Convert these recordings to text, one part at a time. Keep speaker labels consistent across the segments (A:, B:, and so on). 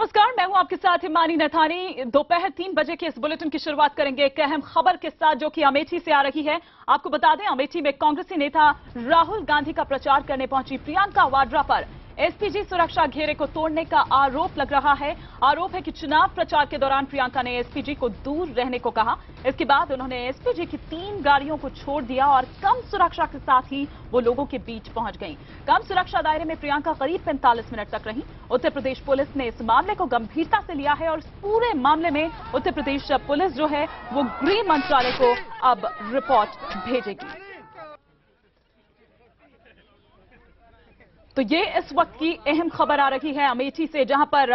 A: नमस्कार, मैं हूं आपके साथ हिमानी नथानी। दोपहर 3 बजे के इस बुलेटिन की शुरुआत करेंगे एक अहम खबर के साथ जो कि अमेठी से आ रही है। आपको बता दें, अमेठी में कांग्रेसी नेता राहुल गांधी का प्रचार करने पहुंची प्रियंका वाड्रा पर एसपीजी सुरक्षा घेरे को तोड़ने का आरोप लग रहा है। आरोप है कि चुनाव प्रचार के दौरान प्रियंका ने एसपीजी को दूर रहने को कहा। इसके बाद उन्होंने एसपीजी की 3 गाड़ियों को छोड़ दिया और कम सुरक्षा के साथ ही वो लोगों के बीच पहुंच गईं। कम सुरक्षा दायरे में प्रियंका करीब 45 मिनट तक रहीं। उत्तर प्रदेश पुलिस ने इस मामले को गंभीरता से लिया है और इस पूरे मामले में उत्तर प्रदेश पुलिस जो है वो गृह मंत्रालय को अब रिपोर्ट भेजेगी। तो ये इस वक्त की अहम खबर आ रही है अमेठी से, जहां पर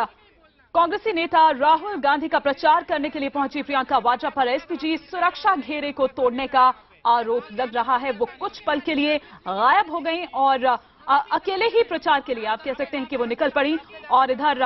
A: कांग्रेसी नेता राहुल गांधी का प्रचार करने के लिए पहुंची प्रियंका वाड्रा पर एसपीजी सुरक्षा घेरे को तोड़ने का आरोप लग रहा है। वो कुछ पल के लिए गायब हो गई और अकेले ही प्रचार के लिए आप कह सकते हैं कि वो निकल पड़ी। और इधर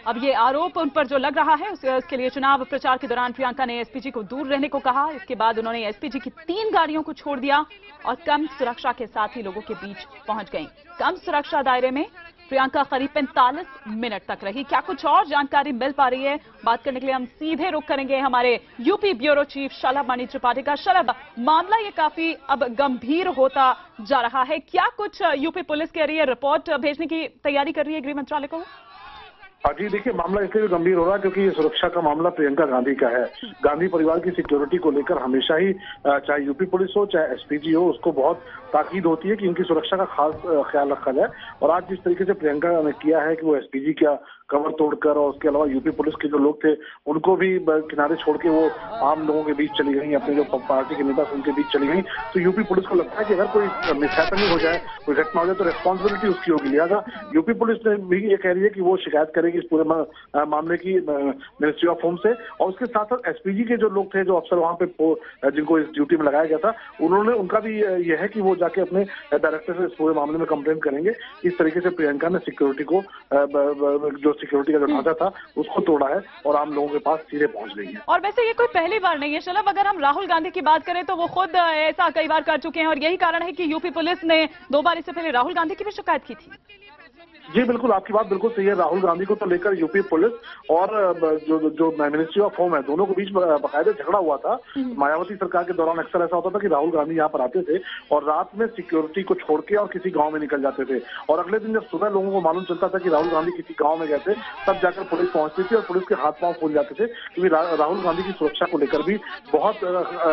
A: अब ये आरोप उन पर जो लग रहा है उसके लिए चुनाव प्रचार के दौरान प्रियंका ने एसपीजी को दूर रहने को कहा। इसके बाद उन्होंने एसपीजी की 3 गाड़ियों को छोड़ दिया और कम सुरक्षा के साथ ही लोगों के बीच पहुंच गईं। कम सुरक्षा दायरे में प्रियंका करीब 45 मिनट तक रही। क्या कुछ और जानकारी मिल पा रही है, बात करने के लिए हम सीधे रुख करेंगे हमारे यूपी ब्यूरो चीफ शलभ मणि त्रिपाठी का। शलभ, मामला ये काफी अब गंभीर होता जा रहा है, क्या कुछ यूपी पुलिस कह रही है, रिपोर्ट भेजने की तैयारी कर रही है गृह मंत्रालय को?
B: जी देखिए, मामला इसलिए गंभीर हो रहा है क्योंकि ये सुरक्षा का मामला प्रियंका गांधी का है। गांधी परिवार की सिक्योरिटी को लेकर हमेशा ही चाहे यूपी पुलिस हो चाहे एसपीजी हो, उसको बहुत ताकीद होती है कि इनकी सुरक्षा का खास ख्याल रखा जाए। और आज जिस तरीके से प्रियंका ने किया है कि वो एसपीजी का कवर तोड़कर और उसके अलावा यूपी पुलिस के जो लोग थे उनको भी किनारे छोड़ के वो आम लोगों के बीच चली गई, अपने जो पार्टी के नेता उनके बीच चली गई। तो यूपी पुलिस को लगता है कि अगर कोई मिसहैपनिंग हो जाए, कोई घटना हो जाए तो रिस्पॉन्सिबिलिटी उसकी होगी। लिहाजा यूपी पुलिस ने भी ये कह रही है कि वो शिकायत करेगी इस पूरे मामले की मिनिस्ट्री ऑफ होम से। और उसके साथ साथ एसपीजी के जो लोग थे, जो अफसर वहां पे जिनको इस ड्यूटी में लगाया गया था, उनका भी यह है कि वो जाके अपने डायरेक्टर से इस पूरे मामले में कंप्लेन करेंगे। इस तरीके से प्रियंका ने सिक्योरिटी को जो सिक्योरिटी का जो ढांचा था उसको तोड़ा है और आम लोगों के पास सीधे पहुंच गई है।
A: और वैसे ये कोई पहली बार नहीं है शलभ, अगर हम राहुल गांधी की बात करें तो वो खुद ऐसा कई बार कर चुके हैं और यही कारण है कि यूपी पुलिस ने 2 बार इससे पहले राहुल गांधी की भी शिकायत की थी।
B: जी बिल्कुल, आपकी बात बिल्कुल सही है। राहुल गांधी को तो लेकर यूपी पुलिस और जो मिनिस्ट्री ऑफ होम है, दोनों के बीच बाकायदा झगड़ा हुआ था। मायावती सरकार के दौरान अक्सर ऐसा होता था कि राहुल गांधी यहाँ पर आते थे और रात में सिक्योरिटी को छोड़ के और किसी गांव में निकल जाते थे। और अगले दिन जब सुबह लोगों को मालूम चलता था कि राहुल गांधी किसी गांव में गए थे, तब जाकर पुलिस पहुंचती थी और पुलिस के हाथ पांव फूल जाते थे, क्योंकि राहुल गांधी की सुरक्षा को लेकर भी बहुत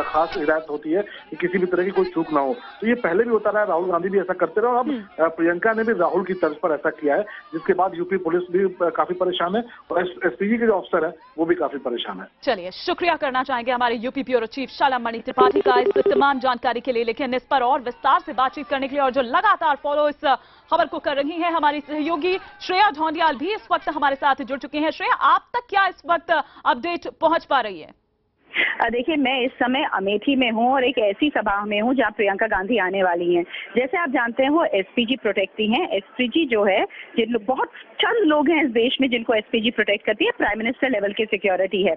B: खास हिदायत होती है कि किसी भी तरह की कोई चूक ना हो। तो ये पहले भी होता रहा, राहुल गांधी भी ऐसा करते रहे और अब प्रियंका ने भी राहुल की तर्ज पर ऐसा किया है, जिसके बाद यूपी पुलिस भी काफी परेशान है और एसपीजी के जो अफसर है वो भी काफी परेशान है।
A: चलिए, शुक्रिया करना चाहेंगे हमारे यूपी ब्यूरो चीफ शलभ मणि त्रिपाठी का इस तमाम जानकारी के लिए। लेकिन इस पर और विस्तार से बातचीत करने के लिए और जो लगातार फॉलो इस खबर को कर रही हैं, हमारी सहयोगी श्रेया ढोंडियाल भी इस वक्त हमारे साथ जुड़ चुकी हैं। श्रेया, आप तक क्या इस वक्त अपडेट पहुंच पा रही है?
C: देखिए, मैं इस समय अमेठी में हूँ और एक ऐसी सभा में हूँ जहाँ प्रियंका गांधी आने वाली हैं। जैसे आप जानते हैं वो एसपीजी प्रोटेक्टी हैं। एसपीजी जो है, जिन लोग, बहुत चंद लोग हैं इस देश में जिनको एसपीजी प्रोटेक्ट करती है, प्राइम मिनिस्टर लेवल की सिक्योरिटी है।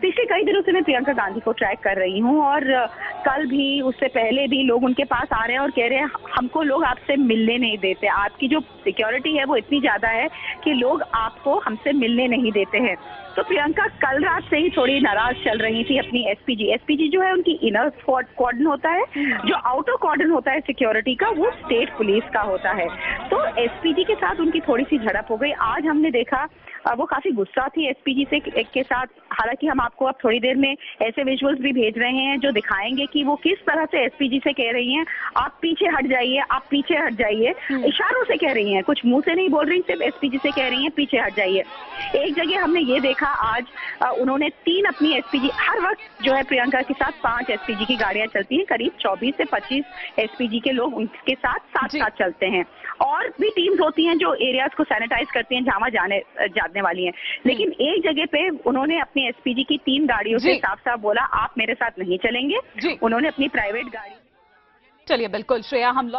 C: पिछले कई दिनों से मैं प्रियंका गांधी को ट्रैक कर रही हूँ और कल भी, उससे पहले भी लोग उनके पास आ रहे हैं और कह रहे हैं हमको लोग आपसे मिलने नहीं देते, आपकी जो सिक्योरिटी है वो इतनी ज्यादा है कि लोग आपको हमसे मिलने नहीं देते हैं। तो प्रियंका कल रात से ही थोड़ी नाराज चल रही थी अपनी एसपीजी जो है उनकी इनर कॉर्डन होता है, जो आउटर कॉर्डन होता है सिक्योरिटी का वो स्टेट पुलिस का होता है। तो एसपीजी के साथ उनकी थोड़ी सी झड़प हो गई। आज हमने देखा वो काफी गुस्सा थी एसपीजी से के साथ। हालांकि हम आपको अब थोड़ी देर में ऐसे विजुअल्स भी भेज रहे हैं जो दिखाएंगे कि वो किस तरह से एसपीजी से कह रही हैं आप पीछे हट जाइए, आप पीछे हट जाइए, इशारों से कह रही हैं, कुछ मुंह से नहीं बोल रही, सिर्फ एसपीजी से कह रही हैं पीछे हट जाइए। एक जगह हमने ये देखा आज उन्होंने 3 अपनी एसपीजी, हर वक्त जो है प्रियंका के साथ 5 एसपीजी की गाड़ियां चलती हैं, करीब 24 से 25 एसपीजी के लोग उनके साथ साथ चलते हैं। और भी टीम्स होती हैं जो एरियाज को सैनिटाइज करती हैं जहां जाने वाली हैं। लेकिन एक जगह पे उन्होंने अपनी एसपीजी की 3 गाड़ियों से साफ साफ बोला आप मेरे साथ नहीं चलेंगे। उन्होंने अपनी प्राइवेट गाड़ी।
A: चलिए, बिल्कुल श्रेया, हम